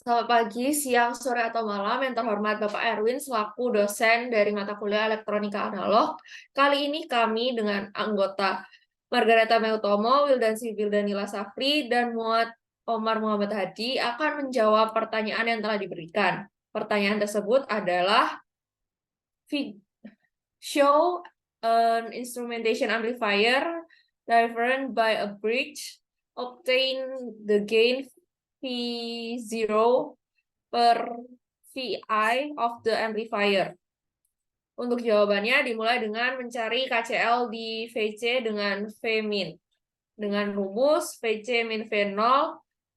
Selamat pagi, siang, sore, atau malam yang terhormat Bapak Erwin selaku dosen dari mata kuliah Elektronika Analog. Kali ini kami dengan anggota Margareta Meutomo, Wildan Sibil Danila Safri, dan Muhammad Omar Muhammad Hadi akan menjawab pertanyaan yang telah diberikan. Pertanyaan tersebut adalah show an instrumentation amplifier driven by a bridge, obtain the gain V0 per VI of the amplifier. Untuk jawabannya dimulai dengan mencari KCL di VC dengan V min. Dengan rumus VC min V0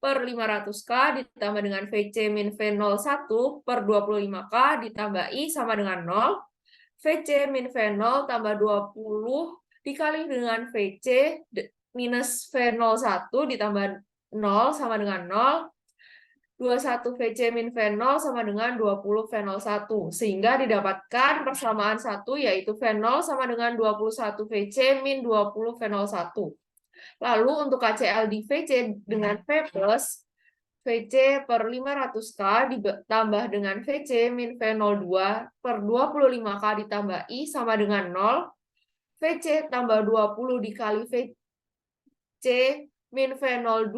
per 500K ditambah dengan VC min V01 per 25K ditambah I sama dengan 0. VC min V0 tambah 20 dikali dengan VC minus V01 ditambah 0 sama dengan 0. 21 VC min V0 sama dengan 20 V01. Sehingga didapatkan persamaan 1 yaitu V0 sama dengan 21 VC min 20 V01. Lalu untuk KCL di VC dengan V plus, VC per 500K ditambah dengan VC min V02 per 25K ditambah I sama dengan 0. VC tambah 20 dikali VC min V02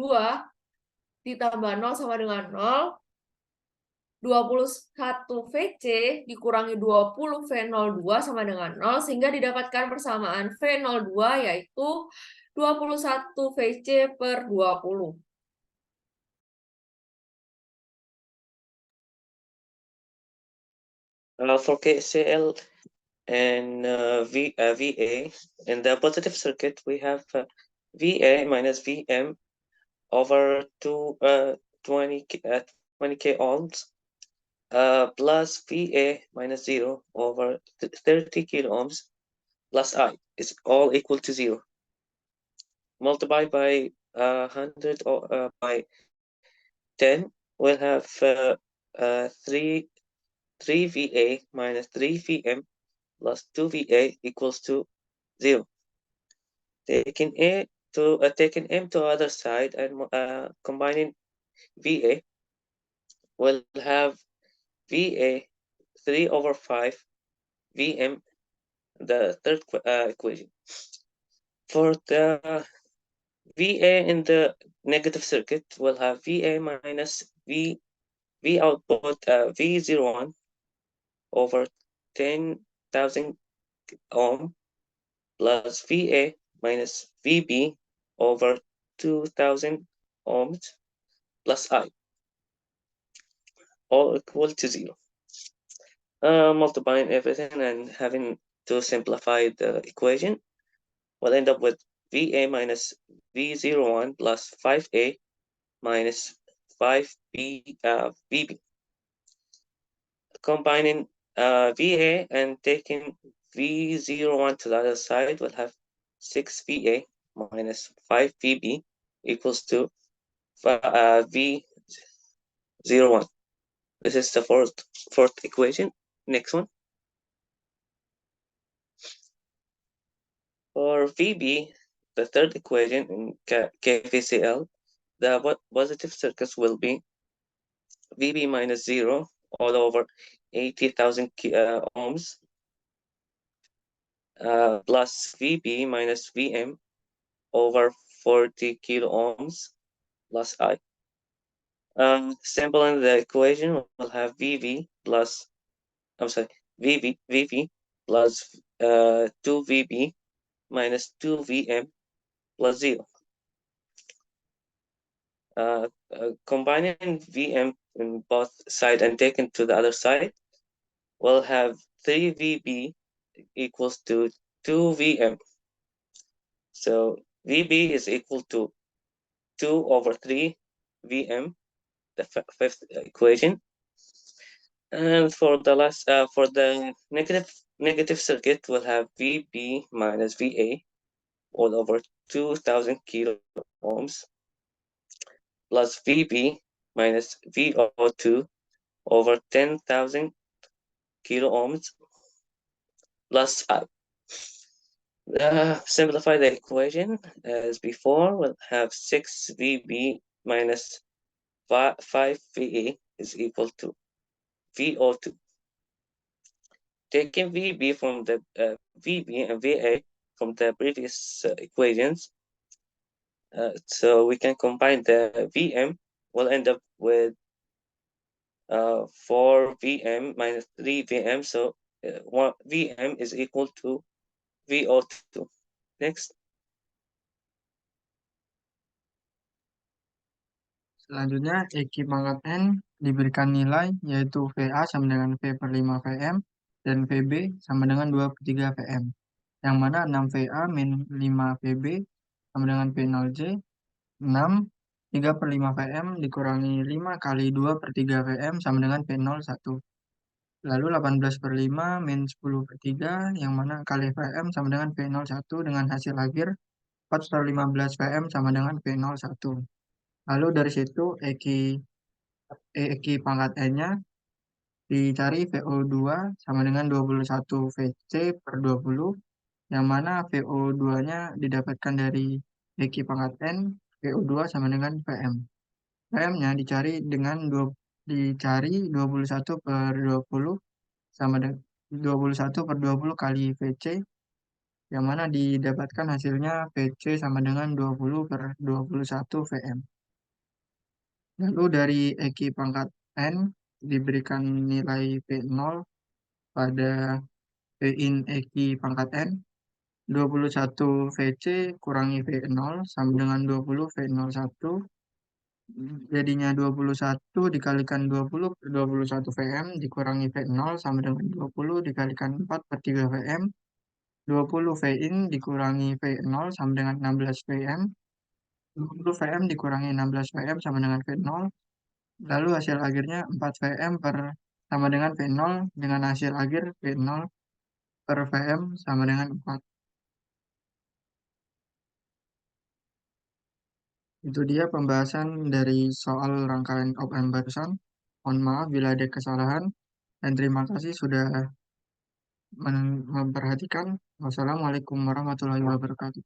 ditambah 0 sama dengan 0. 21 VC dikurangi 20 V02 sama dengan 0, sehingga didapatkan persamaan V02 yaitu 21 VC per 20. For KCL and VA, in the positive circuit, we have VA minus VM over 20K ohms plus VA minus 0 over 30 kilo ohms plus I is all equal to 0. Multiply by 100 by 10, we'll have 3 VA minus 3 VM plus 2 VA equals to 0. Taking M to other side and combining VA, we'll have VA 3 over 5 VM, the third equation. For the VA in the negative circuit, we'll have VA minus V output V01 over 10,000 ohm plus VA minus VB over 2,000 ohms plus I, all equal to 0. Multiplying everything and having to simplify the equation, we'll end up with VA minus V01 plus 5A minus 5B VB. Combining VA and taking V01 to the other side, we'll have 6 VA minus 5 VB equals to V01. This is the fourth equation. Next one. For VB, the third equation in KVCL, the positive circuits will be VB minus 0 all over 80,000 ohms plus VB minus VM over 40 kilo ohms plus I. Sampling the equation, we'll have VB plus, VB plus 2 VB minus 2 VM plus 0. Combining VM in both sides and taken to the other side, we'll have 3 VB equals to 2 VM. So VB is equal to 2 over 3 VM, the fifth equation. And for the last, for the negative circuit, we'll have VB minus VA all over 2,000 kilo ohms plus VB minus VO2 over 10,000 kilo ohms plus I. Simplify the equation as before. We'll have 6 VB minus 5 VA is equal to VO2. Taking VB from the VB and VA from the previous equations, so we can combine the VM. We'll end up with 4 VM minus 3 VM. So 1 VM is equal to VO2. Next. Selanjutnya, Eki pangkat N diberikan nilai yaitu VA sama dengan V per 5 VM dan VB sama dengan 2 per 3 VM. Yang mana 6 VA min 5 VB sama dengan V0J, 6, 3 per 5 VM dikurangi 5 kali 2 per 3 VM sama dengan V01. Lalu 18 per 5 min 10 per 3 yang mana kali VM sama dengan V01 dengan hasil akhir 4 per 15 VM sama dengan V01. Lalu dari situ Eki pangkat N-nya dicari VO2 sama dengan 21 VC per 20, yang mana VO2-nya didapatkan dari Eki pangkat N, VO2 sama dengan VM. VM-nya dicari 21 per 20 sama dengan 21 per 20 kali VC, yang mana didapatkan hasilnya VC sama dengan 20 per 21 VM. Lalu dari Eki pangkat N diberikan nilai V0 pada Vin Eki pangkat N, 21 VC kurangi V0 sama dengan 20 V01, jadinya 21 dikalikan 20 per 21 VM dikurangi V0 sama dengan 20 dikalikan 4 per 3 VM, 20 Vin dikurangi V0 sama dengan 16 VM, 20 VM dikurangi 16 VM sama dengan V0, lalu hasil akhirnya 4 VM sama dengan V0 dengan hasil akhir V0 per VM sama dengan 4. Itu dia pembahasan dari soal rangkaian OPM barusan. Mohon maaf bila ada kesalahan dan terima kasih sudah memperhatikan. Wassalamualaikum warahmatullahi wabarakatuh.